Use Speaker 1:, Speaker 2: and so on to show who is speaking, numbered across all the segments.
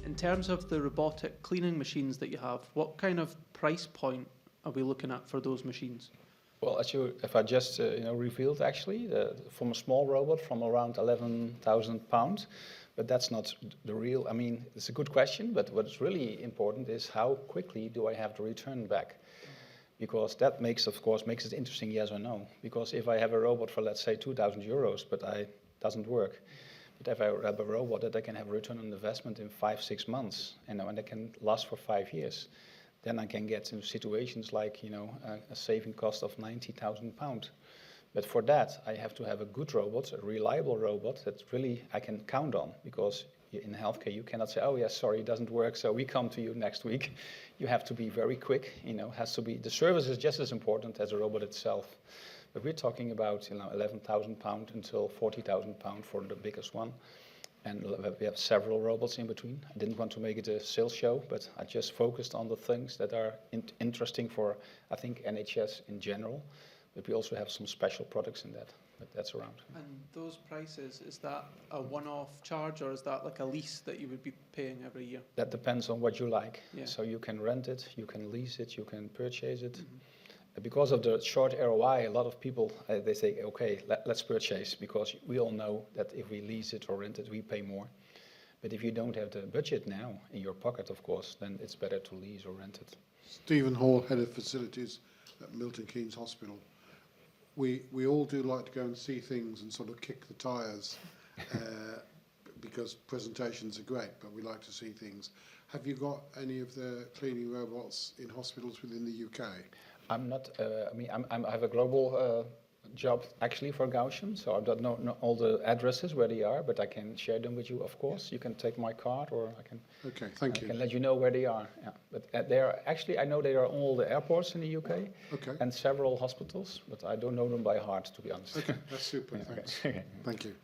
Speaker 1: In terms of the robotic cleaning machines that you have, what kind of price point are we looking at for those machines?
Speaker 2: Well, if I just revealed actually, from a small robot from around £11,000, but that's not the real. I mean, it's a good question, but what's really important is how quickly do I have the return back? Because that makes it interesting, yes or no. Because if I have a robot for, let's say, €2,000, but it doesn't work, but if I have a robot that I can have a return on investment in 5-6 months, and it can last for 5 years, then I can get into situations like a saving cost of £90,000. But for that, I have to have a good robot, a reliable robot that really I can count on, because in healthcare you cannot say, oh yes, sorry, it doesn't work, so we come to you next week. You have to be very quick. The service is just as important as the robot itself. But we're talking about £11,000 until £40,000 for the biggest one. And we have several robots in between. I didn't want to make it a sales show, but I just focused on the things that are interesting for, I think, NHS in general. But we also have some special products in that, but that's around.
Speaker 1: And those prices, is that a one-off charge, or is that like a lease that you would be paying every year?
Speaker 2: That depends on what you like.
Speaker 1: Yeah.
Speaker 2: So you can rent it, you can lease it, you can purchase it. Mm-hmm. Because of the short ROI, a lot of people, they say, okay, let's purchase, because we all know that if we lease it or rent it, we pay more. But if you don't have the budget now in your pocket, of course, then it's better to lease or rent it.
Speaker 3: Stephen Hall, Head of Facilities at Milton Keynes Hospital. We all do like to go and see things and sort of kick the tyres because presentations are great, but we like to see things. Have you got any of the cleaning robots in hospitals within the UK?
Speaker 2: I'm not. I have a global job actually for Gaussian, so I don't know all the addresses where they are, but I can share them with you. Of course, you can take my card, or I can.
Speaker 3: Okay, thank you.
Speaker 2: I can let you know where they are. Yeah, but they are actually. I know they are on all the airports in the UK.
Speaker 3: Okay.
Speaker 2: And several hospitals, but I don't know them by heart, to be honest.
Speaker 3: Okay, that's super. Yeah, thanks.
Speaker 2: Okay.
Speaker 3: Thank you.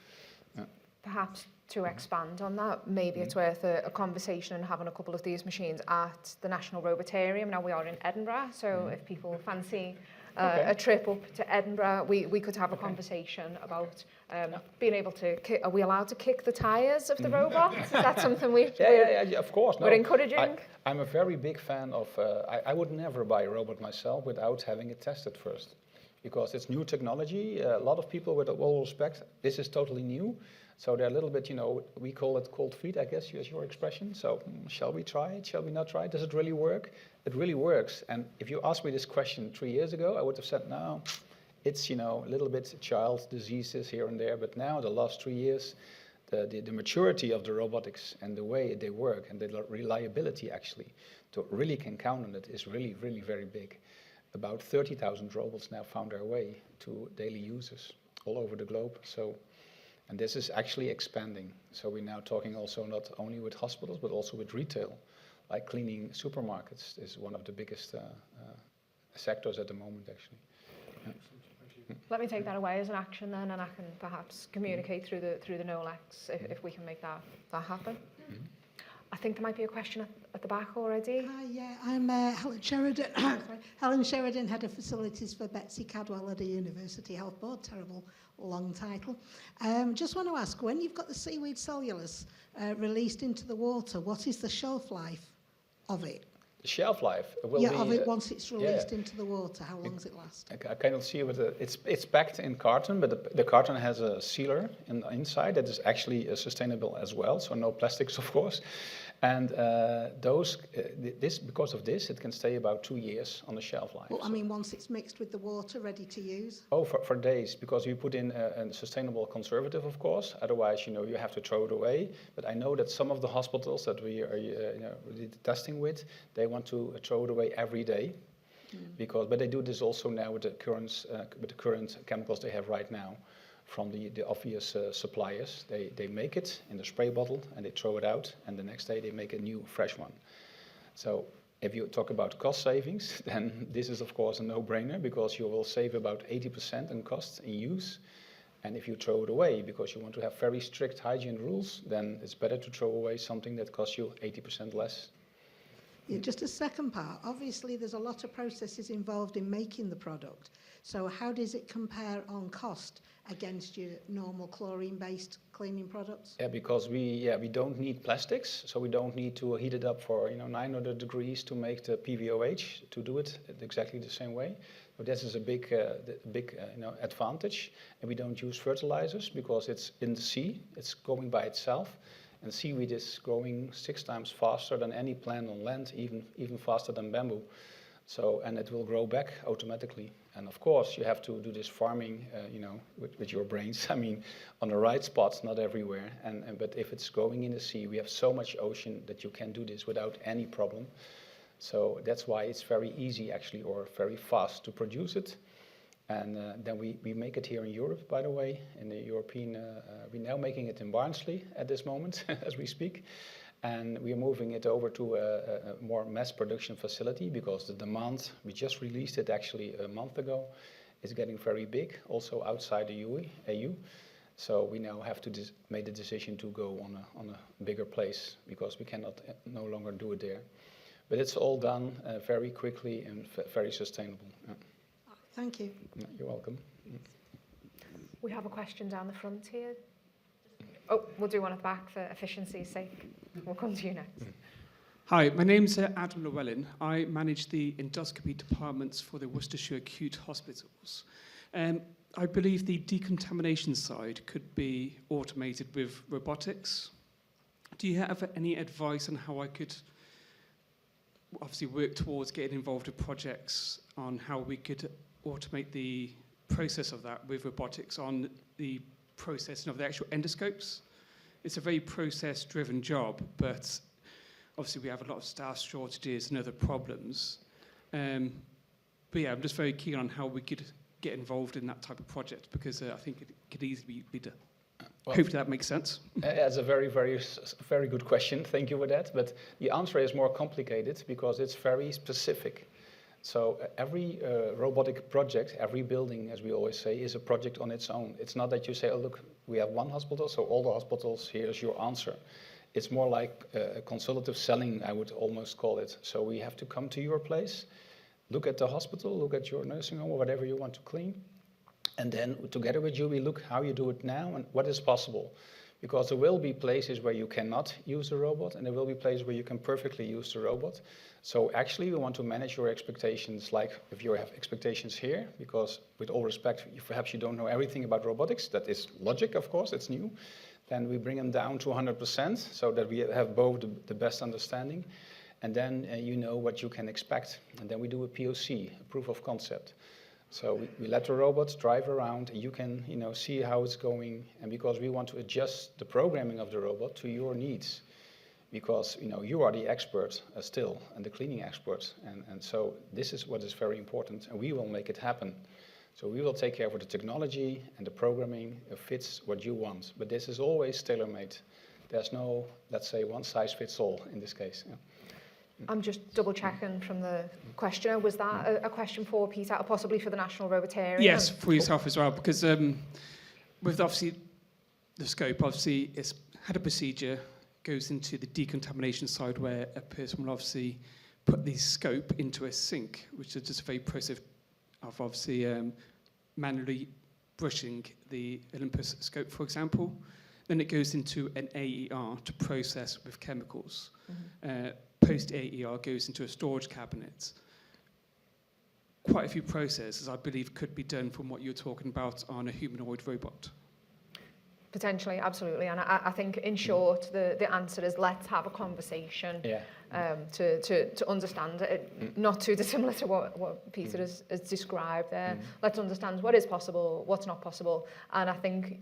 Speaker 2: Yeah.
Speaker 4: Perhaps to expand on that, maybe it's worth a conversation and having a couple of these machines at the National Robotarium. Now we are in Edinburgh, so if people fancy a trip up to Edinburgh, we could have a conversation about being able to are we allowed to kick the tyres of the robots? Is that something we're
Speaker 2: of course.
Speaker 4: We're encouraging?
Speaker 2: I'm a very big fan of, I would never buy a robot myself without having it tested first. Because it's new technology. A lot of people, with all respect, this is totally new. So they're a little bit, we call it cold feet, I guess, is your expression. So shall we try it? Shall we not try it? Does it really work? It really works. And if you asked me this question 3 years ago, I would have said, no, it's, a little bit child diseases here and there. But now, the last 3 years, the maturity of the robotics and the way they work and the reliability, actually, to really can count on it is really, really very big. About 30,000 robots now found their way to daily users all over the globe. And this is actually expanding. So we're now talking also not only with hospitals, but also with retail. Like cleaning supermarkets is one of the biggest sectors at the moment, actually. Yeah.
Speaker 4: Let me take that away as an action then, and I can perhaps communicate through the NOLEX if we can make that happen. Mm-hmm. I think there might be a question at the back already.
Speaker 5: Hi, yeah, I'm Helen Sheridan. Helen Sheridan, Head of Facilities for Betsy Cadwell at the University Health Board. Terrible long title. Just want to ask, when you've got the seaweed cellulose released into the water, what is the shelf life of it?
Speaker 2: The shelf life will be...
Speaker 5: of it once it's released into the water, how long does it last?
Speaker 2: I cannot see it, but it's packed in carton, but the carton has a sealer inside that is actually sustainable as well, so no plastics, of course. And because of this, it can stay about 2 years on the shelf life.
Speaker 5: Well, I mean, once it's mixed with the water, ready to use?
Speaker 2: Oh, for days, because you put in a sustainable conservative, of course. Otherwise, you have to throw it away. But I know that some of the hospitals that we are testing with, they want to throw it away every day. But they do this also now with the current chemicals they have right now from the obvious suppliers. They make it in the spray bottle and they throw it out, and the next day they make a new fresh one. So if you talk about cost savings, then this is of course a no-brainer, because you will save about 80% in costs in use. And if you throw it away because you want to have very strict hygiene rules, then it's better to throw away something that costs you 80% less.
Speaker 5: Yeah, just a second part. Obviously, there's a lot of processes involved in making the product. So how does it compare on cost against your normal chlorine-based cleaning products?
Speaker 2: Yeah, because we don't need plastics, so we don't need to heat it up for 900 degrees to make the PVOH to do it exactly the same way. So this is a big advantage, and we don't use fertilizers because it's in the sea, it's growing by itself, and seaweed is growing 6 times faster than any plant on land, even faster than bamboo. So, and it will grow back automatically. And of course, you have to do this farming, with your brains. I mean, on the right spots, not everywhere. But if it's growing in the sea, we have so much ocean that you can do this without any problem. So that's why it's very easy, actually, or very fast to produce it. And then we make it here in Europe, by the way, in the European. We're now making it in Barnsley at this moment, as we speak. And we are moving it over to a more mass production facility because the demand, we just released it actually a month ago, is getting very big, also outside the EU. So we now have to make the decision to go on a bigger place because we cannot no longer do it there. But it's all done very quickly and very sustainable. Yeah.
Speaker 5: Thank you.
Speaker 2: Yeah, you're welcome.
Speaker 4: We have a question down the front here. Oh, we'll do one at the back for efficiency's sake. We'll come to you next.
Speaker 6: Hi, my name's Adam Llewellyn. I manage the endoscopy departments for the Worcestershire Acute Hospitals. I believe the decontamination side could be automated with robotics. Do you have any advice on how I could obviously work towards getting involved with projects on how we could automate the process of that with robotics on the processing of the actual endoscopes? It's a very process-driven job, but obviously we have a lot of staff shortages and other problems. But yeah, I'm just very keen on how we could get involved in that type of project because I think it could easily be done.
Speaker 2: Well,
Speaker 6: Hopefully that makes sense.
Speaker 2: That's a very, very good question. Thank you for that. But the answer is more complicated because it's very specific. So every robotic project, every building, as we always say, is a project on its own. It's not that you say, oh, look, we have one hospital, so all the hospitals, here's your answer. It's more like consultative selling, I would almost call it. So we have to come to your place, look at the hospital, look at your nursing home or whatever you want to clean. And then together with you, we look how you do it now and what is possible. Because there will be places where you cannot use the robot and there will be places where you can perfectly use the robot. So actually we want to manage your expectations like if you have expectations here, because with all respect, perhaps you don't know everything about robotics, that is logic, of course, it's new. Then we bring them down to 100% so that we have both the best understanding. And then you know what you can expect. And then we do a POC, a proof of concept. So we let the robots drive around, and you can see how it's going, and because we want to adjust the programming of the robot to your needs, because you are the expert still, and the cleaning expert, and so this is what is very important, and we will make it happen. So we will take care of the technology and the programming fits what you want, but this is always tailor-made. There's no, let's say, one size fits all in this case. Yeah.
Speaker 4: I'm just double checking from the questioner. Was that a question for Peter or possibly for the National Robotarian?
Speaker 6: Yes, for yourself as well, because with obviously the scope, obviously it's had a procedure, goes into the decontamination side where a person will obviously put the scope into a sink, which is just a very process of obviously manually brushing the Olympus scope, for example. Then it goes into an AER to process with chemicals. Mm-hmm. Post-AER goes into a storage cabinet. Quite a few processes, I believe, could be done from what you're talking about on a humanoid robot.
Speaker 4: Potentially, absolutely. And I think, in short, the answer is let's have a conversation to understand it, not too dissimilar to what Peter has described there. Let's understand what is possible, what's not possible. And I think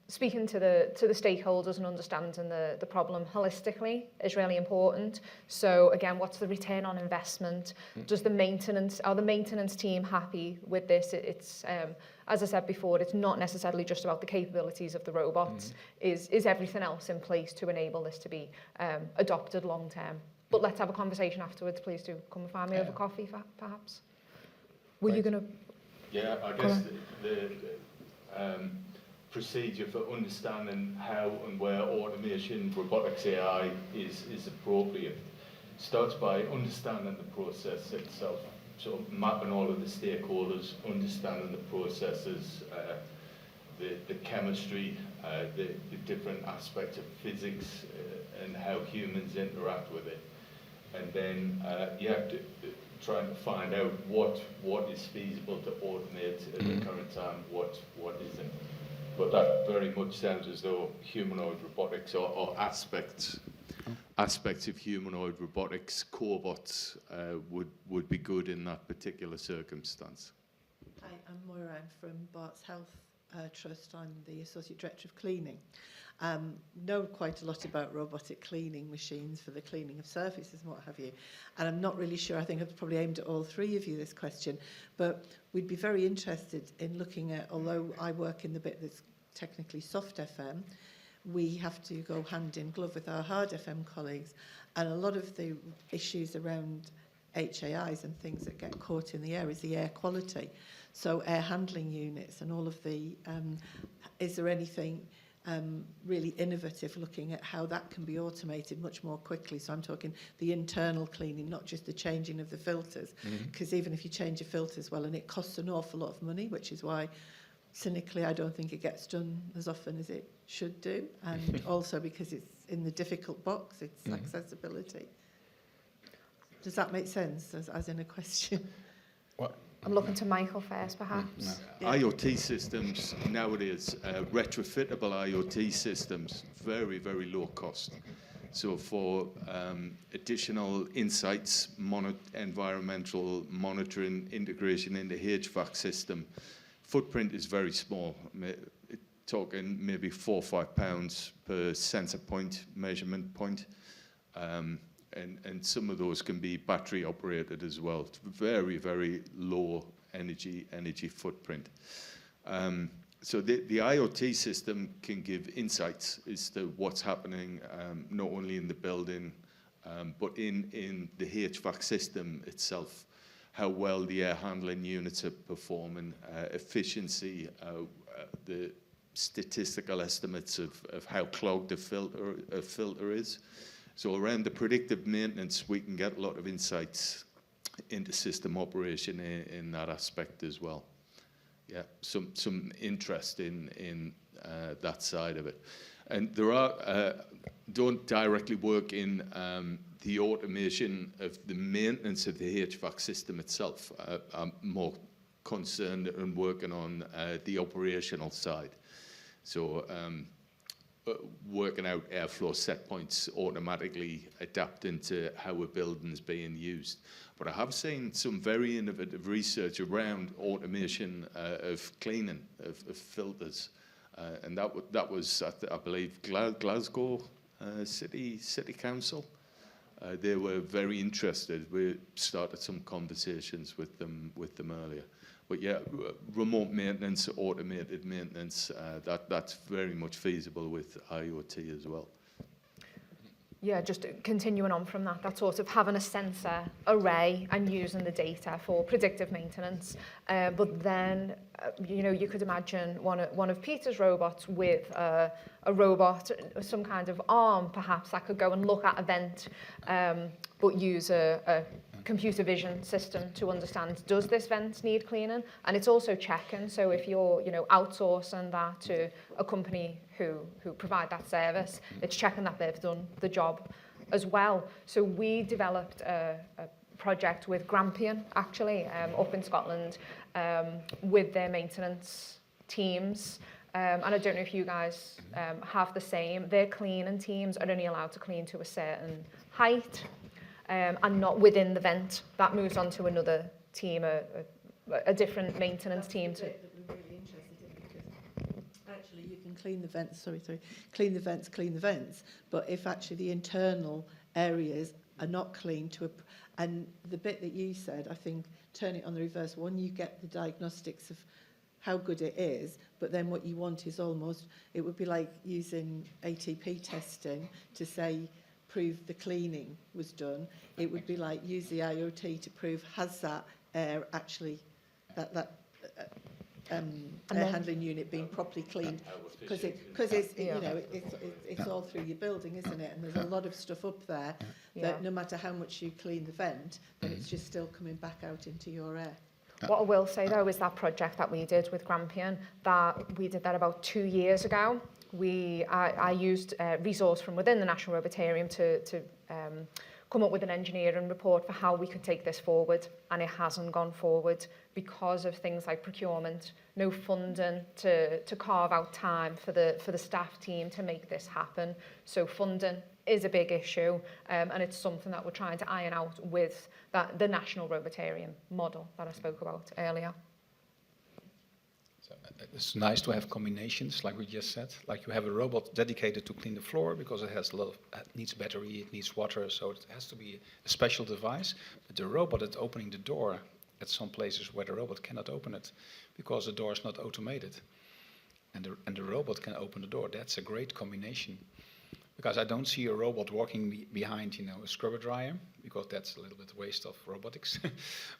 Speaker 4: speaking to the stakeholders and understanding the problem holistically is really important. So again, what's the return on investment? Are the maintenance team happy with this? It's as I said before, it's not necessarily just about the capabilities of the robots. Is everything else in place to enable this to be adopted long term? But let's have a conversation afterwards. Please do come and find me over coffee, perhaps. Were you going to?
Speaker 7: Yeah, I guess the procedure for understanding how and where automation, robotics, AI is appropriate. starts by understanding the process itself, so mapping all of the stakeholders, understanding the processes, the chemistry, the different aspects of physics, and how humans interact with it. And then, trying to find out what is feasible to automate at the current time, what isn't. But that very much sounds as though humanoid robotics or aspects of humanoid robotics, cobots, would be good in that particular circumstance.
Speaker 8: Hi, I'm Moira. I'm from Barts Health Trust. I'm the Associate Director of Cleaning. Know quite a lot about robotic cleaning machines for the cleaning of surfaces and what have you. And I'm not really sure, I think I've probably aimed at all three of you this question, but we'd be very interested in looking at, although I work in the bit that's technically soft FM, we have to go hand in glove with our hard FM colleagues, and a lot of the issues around HAIs and things that get caught in the air is the air quality. So air handling units and all of the, is there anything really innovative looking at how that can be automated much more quickly? So I'm talking the internal cleaning, not just the changing of the filters, because even if you change your filters, well, and it costs an awful lot of money, which is why cynically I don't think it gets done as often as it should do, and also because it's in the difficult box, it's accessibility. Does that make sense as in a question?
Speaker 2: Well,
Speaker 4: I'm looking to Michael first, perhaps.
Speaker 2: no.
Speaker 8: Yeah.
Speaker 7: IoT systems nowadays, retrofittable IoT systems, very, very low cost. So for additional insights, environmental monitoring, integration in the HVAC system, footprint is very small. Talking maybe £4 or £5 per sensor point, measurement point. And some of those can be battery operated as well. Very, very low energy footprint. So the IoT system can give insights as to what's happening, not only in the building, but in the HVAC system itself. How well the air handling units are performing, efficiency, the statistical estimates of how clogged a filter is. So around the predictive maintenance, we can get a lot of insights into system operation in that aspect as well. Yeah, some interest in that side of it. And there are, don't directly work in the automation of the maintenance of the HVAC system itself. I'm more concerned and working on the operational side. So working out airflow set points, automatically adapting to how a building's being used. But I have seen some very innovative research around automation of cleaning of filters. And that was, I believe, Glasgow City Council. They were very interested. We started some conversations with them earlier. But yeah, remote maintenance, automated maintenance, that's very much feasible with IoT as well.
Speaker 4: Yeah, just continuing on from that sort of having a sensor array and using the data for predictive maintenance. But then, you could imagine one of Peter's robots with a robot, some kind of arm perhaps, that could go and look at a vent, but use a computer vision system to understand, does this vent need cleaning? And it's also checking, so if you're outsourcing that to a company who provide that service, it's checking that they've done the job as well. So we developed a project with Grampian, actually, up in Scotland, with their maintenance teams. And I don't know if you guys have the same. Their cleaning teams are only allowed to clean to a certain height, and not within the vent. That moves on to another team, a different maintenance team.
Speaker 8: That's the bit that we're really interested in, because actually you can clean the vents, clean the vents, but if actually the internal areas are not clean and the bit that you said, I think, turn it on the reverse, one, you get the diagnostics of how good it is, but then what you want is almost, it would be like using ATP testing to say, prove the cleaning was done. It would be like use the IoT to prove has that air actually air handling unit being properly cleaned, because it's
Speaker 4: Yeah.
Speaker 8: you know it's all through your building, isn't it? And there's a lot of stuff up there that no matter how much you clean the vent, then it's just still coming back out into your air.
Speaker 4: What I will say though is that project that we did with Grampian, that we did that about 2 years ago. I used resource from within the National Robotarium to come up with an engineering report for how we could take this forward, and it hasn't gone forward because of things like procurement, no funding to carve out time for the staff team to make this happen. So funding is a big issue, and it's something that we're trying to iron out with the National Robotarium model that I spoke about earlier.
Speaker 2: So, it's nice to have combinations, like we just said. Like you have a robot dedicated to clean the floor because it has it needs battery, it needs water, so it has to be a special device. But the robot that's opening the door at some places where the robot cannot open it because the door is not automated, and the robot can open the door. That's a great combination. Because I don't see a robot walking behind, a scrubber dryer, because that's a little bit waste of robotics.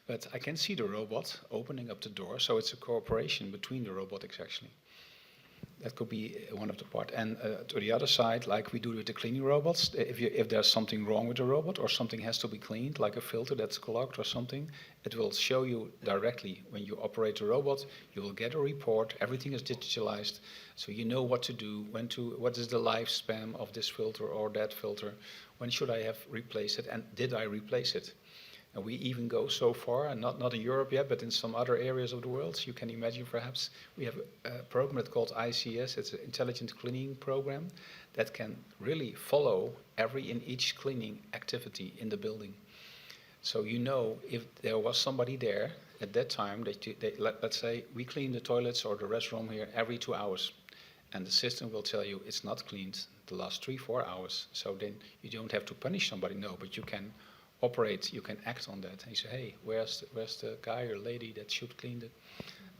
Speaker 2: But I can see the robot opening up the door, so it's a cooperation between the robotics actually. That could be one of the part. And to the other side, like we do with the cleaning robots, if there's something wrong with the robot or something has to be cleaned, like a filter that's clogged or something, it will show you directly. When you operate the robot, you will get a report. Everything is digitalized, so you know what to do, what is the lifespan of this filter or that filter, when should I have replaced it, and did I replace it? And we even go so far, and not in Europe yet, but in some other areas of the world. So you can imagine, perhaps, we have a program that's called ICS. It's an intelligent cleaning program that can really follow in each cleaning activity in the building. So you know if there was somebody there at that time, let's say we clean the toilets or the restroom here every 2 hours. And the system will tell you it's not cleaned the last 3-4 hours. So then you don't have to punish somebody, no, but you can operate, you can act on that. And you say, hey, where's the guy or lady that should clean it?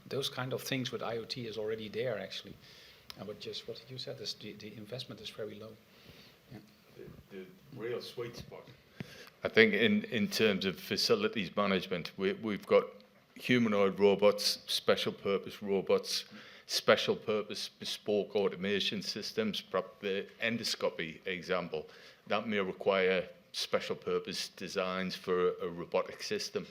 Speaker 2: Those kind of things with IoT is already there, actually. And what you said is the investment is very low. Yeah.
Speaker 7: The real sweet spot, I think, in terms of facilities management, we've got humanoid robots, special purpose robots, special purpose bespoke automation systems. Perhaps the endoscopy example, that may require special purpose designs for a robotic system.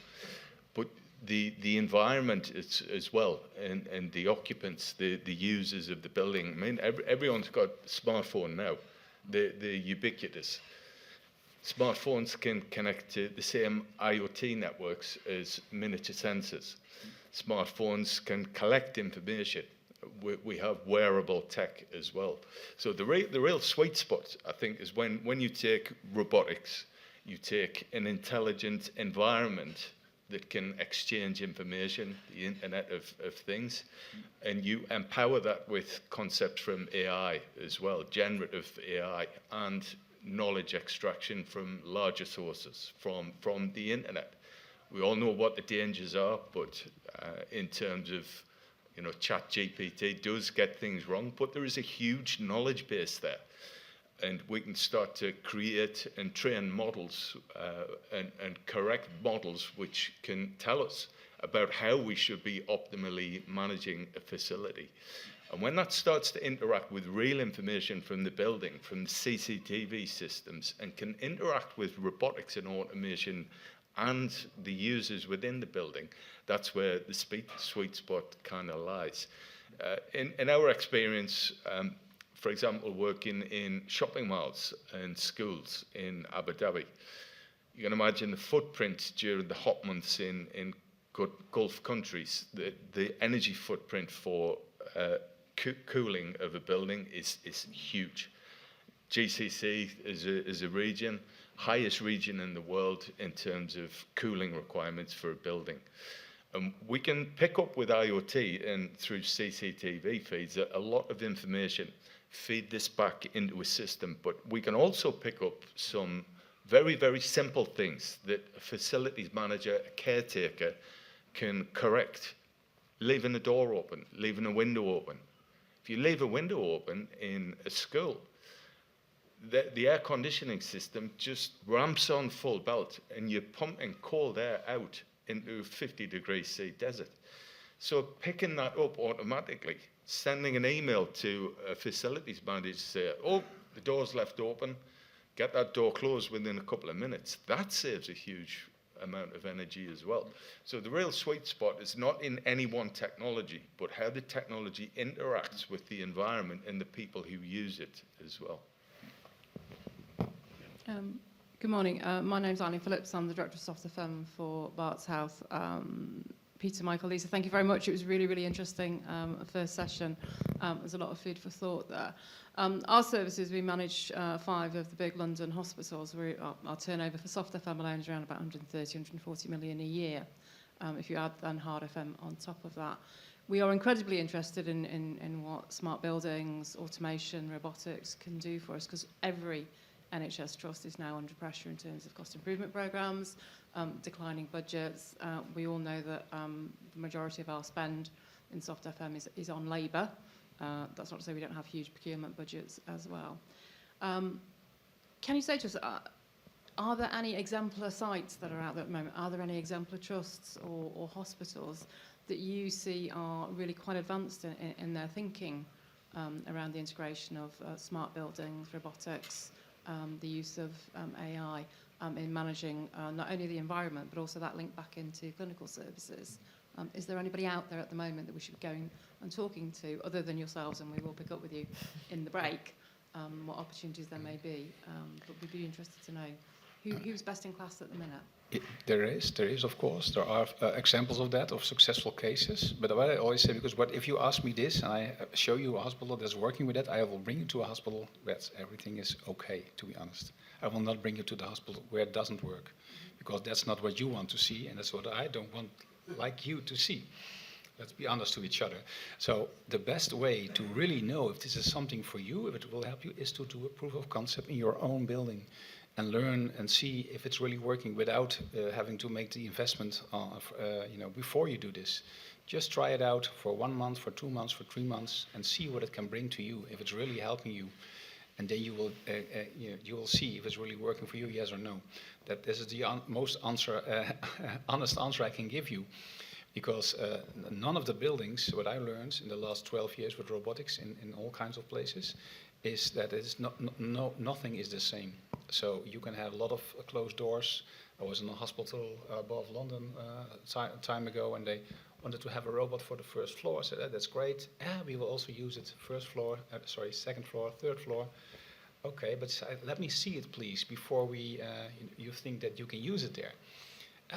Speaker 7: But the environment as well, and the occupants, the users of the building. I mean, everyone's got a smartphone now. They're ubiquitous. Smartphones can connect to the same IoT networks as miniature sensors. Smartphones can collect information. We have wearable tech as well. So the real sweet spot, I think, is when you take robotics, you take an intelligent environment that can exchange information, the Internet of Things, and you empower that with concepts from AI as well, generative AI, and knowledge extraction from larger sources, from the Internet. We all know what the dangers are, but in terms of ChatGPT does get things wrong, but there is a huge knowledge base there. And we can start to create and train models and correct models which can tell us about how we should be optimally managing a facility. And when that starts to interact with real information from the building, from the CCTV systems, and can interact with robotics and automation and the users within the building, that's where the sweet spot kind of lies. In our experience, for example, working in shopping malls and schools in Abu Dhabi, you can imagine the footprint during the hot months in Gulf countries. The energy footprint for cooling of a building is huge. GCC is a region, highest region in the world in terms of cooling requirements for a building. We can pick up with IoT and through CCTV feeds a lot of information, feed this back into a system, but we can also pick up some very, very simple things that a facilities manager, a caretaker can correct. Leaving a door open, leaving a window open. If you leave a window open in a school, the air conditioning system just ramps on full belt and you're pumping cold air out into 50 degrees C desert. So picking that up automatically, sending an email to a facilities manager to say, oh, the door's left open, get that door closed within a couple of minutes. That saves a huge amount of energy as well. So the real sweet spot is not in any one technology, but how the technology interacts with the environment and the people who use it as well.
Speaker 9: Good morning. My name's Eileen Phillips. I'm the Director of Soft FM for Barts Health. Peter, Michael, Lisa, thank you very much. It was really, really interesting first session. There's a lot of food for thought there. Our services, we manage 5 of the big London hospitals. Our turnover for Soft FM alone is around about 130, 140 million a year. If you add then Hard FM on top of that. We are incredibly interested in what smart buildings, automation, robotics can do for us, because every NHS trust is now under pressure in terms of cost improvement programmes, declining budgets. We all know that the majority of our spend in Soft FM is on labour. That's not to say we don't have huge procurement budgets as well. Can you say to us, are there any exemplar sites that are out there at the moment? Are there any exemplar trusts or hospitals that you see are really quite advanced in their thinking around the integration of smart buildings, robotics, the use of AI in managing not only the environment but also that link back into clinical services? Is there anybody out there at the moment that we should be going and talking to, other than yourselves, and we will pick up with you in the break, what opportunities there may be? But we'd be interested to know who's best in class at the minute.
Speaker 2: There is, of course. There are examples of that, of successful cases. But what I always say, because if you ask me this and I show you a hospital that's working with that, I will bring you to a hospital where everything is okay, to be honest. I will not bring you to the hospital where it doesn't work, because that's not what you want to see, and that's what I don't want like you to see. Let's be honest to each other. So the best way to really know if this is something for you, if it will help you, is to do a proof of concept in your own building and learn and see if it's really working without having to make the investment before you do this. Just try it out for 1 month, for 2 months, for 3 months, and see what it can bring to you, if it's really helping you. And then you will see if it's really working for you, yes or no. That this is the most honest answer I can give you, because none of the buildings, what I learned in the last 12 years with robotics in all kinds of places, is that it's nothing is the same. So you can have a lot of closed doors. I was in a hospital above London time ago, and they wanted to have a robot for the first floor. I said, that's great. We will also use it second floor, third floor. Okay, but let me see it, please, before you think that you can use it there.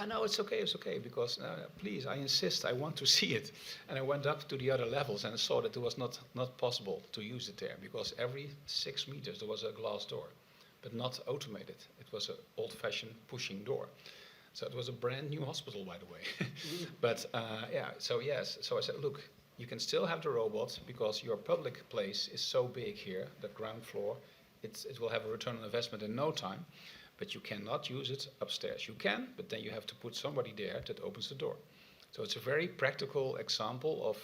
Speaker 2: No, it's okay, because please, I insist, I want to see it. And I went up to the other levels and saw that it was not possible to use it there, because every 6 meters there was a glass door, but not automated. It was an old-fashioned pushing door. So it was a brand new hospital, by the way. But so yes, so I said, look, you can still have the robot, because your public place is so big here, the ground floor, it will have a return on investment in no time. But you cannot use it upstairs. You can, but then you have to put somebody there that opens the door. So it's a very practical example of,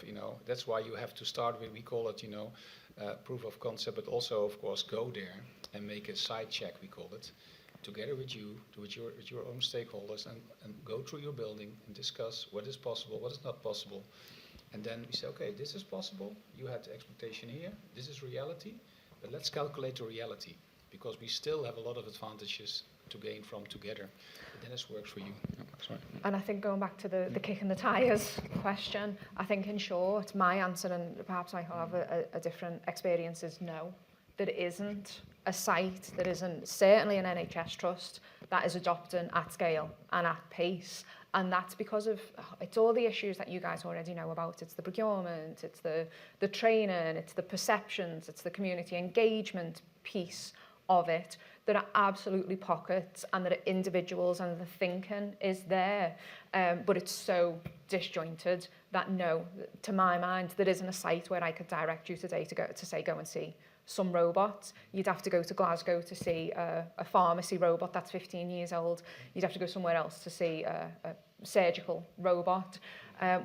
Speaker 2: that's why you have to start with, we call it, proof of concept, but also, of course, go there and make a site check, we call it, together with you, with your own stakeholders, and go through your building and discuss what is possible, what is not possible. And then we say, okay, this is possible, you had the expectation here, this is reality, but let's calculate the reality, because we still have a lot of advantages to gain from together. But then it works for you. Sorry.
Speaker 4: And I think going back to the kicking the tyres question, I think in short, my answer, and perhaps I have a different experience, is no. There isn't a site, there isn't certainly an NHS trust that is adopting at scale and at pace. And that's because of, it's all the issues that you guys already know about. It's the procurement, it's the training, it's the perceptions, it's the community engagement piece of it. There are absolutely pockets, and there are individuals, and the thinking is there. But it's so disjointed that no, to my mind, there isn't a site where I could direct you today to go and see some robots. You'd have to go to Glasgow to see a pharmacy robot that's 15 years old. You'd have to go somewhere else to see a surgical robot.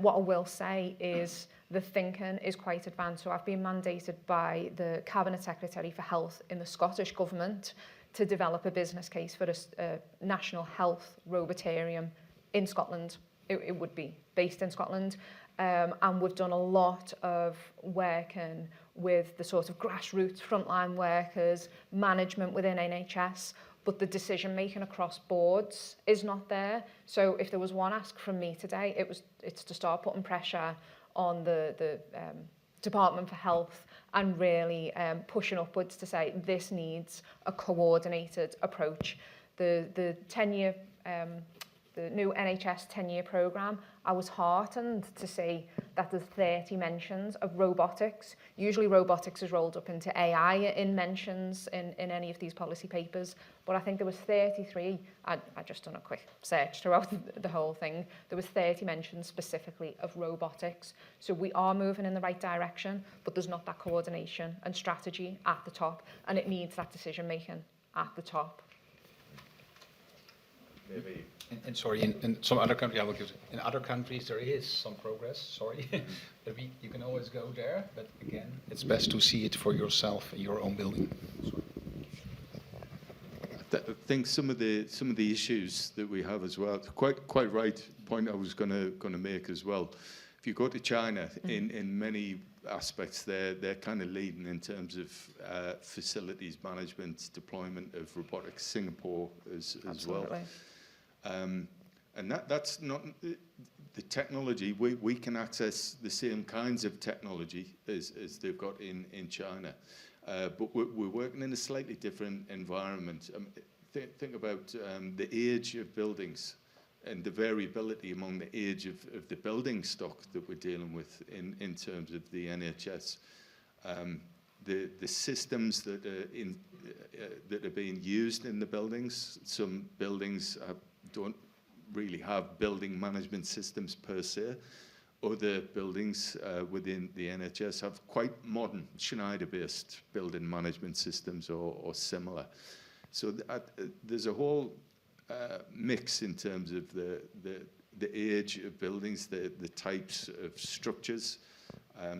Speaker 4: What I will say is the thinking is quite advanced. So I've been mandated by the Cabinet Secretary for Health in the Scottish Government to develop a business case for a national health robotarium in Scotland. It would be based in Scotland. and we've done a lot of working with the sort of grassroots frontline workers, management within NHS, but the decision making across boards is not there. So if there was one ask from me today, it's to start putting pressure on the Department for Health and really pushing upwards to say this needs a coordinated approach. The 10-year, the new NHS 10-year programme, I was heartened to see that there's 30 mentions of robotics. Usually robotics is rolled up into AI in mentions in any of these policy papers, but I think there was 33. I just done a quick search throughout the whole thing. There was 30 mentions specifically of robotics. So we are moving in the right direction, but there's not that coordination and strategy at the top, and it needs that decision making at the top.
Speaker 7: Maybe.
Speaker 2: And sorry, in some other countries, in other countries there is some progress. Sorry, but you can always go there. But again, it's best to see it for yourself in your own building.
Speaker 7: I think some of the issues that we have as well. Quite right point I was going to make as well. If you go to China, in many aspects, they're kind of leading in terms of facilities management, deployment of robotics. Singapore as well. And that's not the technology. We can access the same kinds of technology as they've got in China, but we're working in a slightly different environment. Think about the age of buildings and the variability among the age of the building stock that we're dealing with in terms of the NHS. The systems that are being used in the buildings. Some buildings don't really have building management systems per se. Other buildings within the NHS have quite modern Schneider-based building management systems or similar. So there's a whole mix in terms of the age of buildings, the types of structures,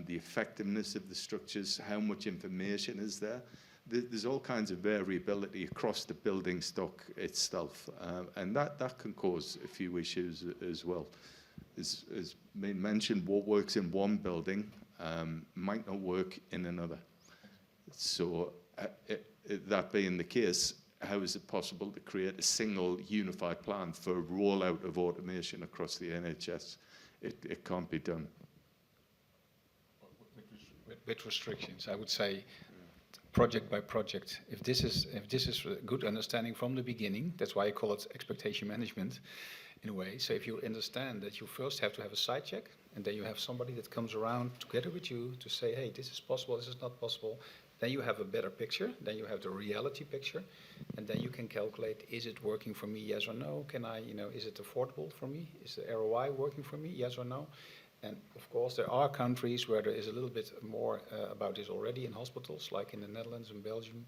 Speaker 7: the effectiveness of the structures, how much information is there. There's all kinds of variability across the building stock itself, and that can cause a few issues as well. As been mentioned, what works in one building might not work in another. So that being the case, how is it possible to create a single unified plan for rollout of automation across the NHS? It can't be done.
Speaker 2: With restrictions, I would say, project by project. If this is a good understanding from the beginning, that's why I call it expectation management in a way. So if you understand that you first have to have a site check, and then you have somebody that comes around together with you to say, hey, this is possible, this is not possible, then you have a better picture, then you have the reality picture, and then you can calculate, is it working for me, yes or no? Can I, is it affordable for me? Is the ROI working for me, yes or no? And of course, there are countries where there is a little bit more about this already in hospitals, like in the Netherlands and Belgium.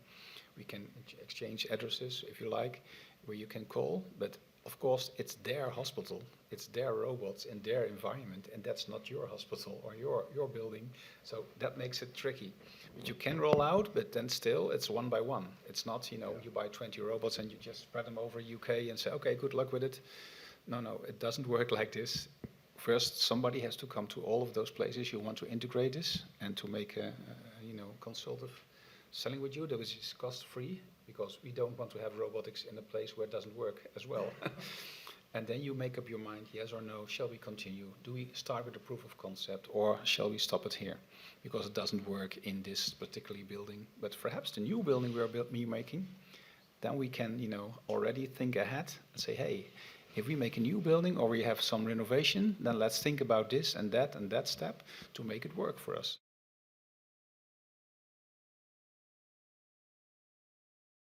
Speaker 2: We can exchange addresses, if you like, where you can call. But of course, it's their hospital, it's their robots in their environment, and that's not your hospital or your building. So that makes it tricky. But you can roll out, but then still, it's one by one. It's not, you buy 20 robots and you just spread them over UK and say, okay, good luck with it. No, it doesn't work like this. First, somebody has to come to all of those places you want to integrate this and to make a consultative selling with you that is cost-free, because we don't want to have robotics in a place where it doesn't work as well. And then you make up your mind, yes or no, shall we continue? Do we start with a proof of concept, or shall we stop it here? Because it doesn't work in this particular building. But perhaps the new building we're making, then we can, already think ahead and say, hey, if we make a new building or we have some renovation, then let's think about this and that step to make it work for us.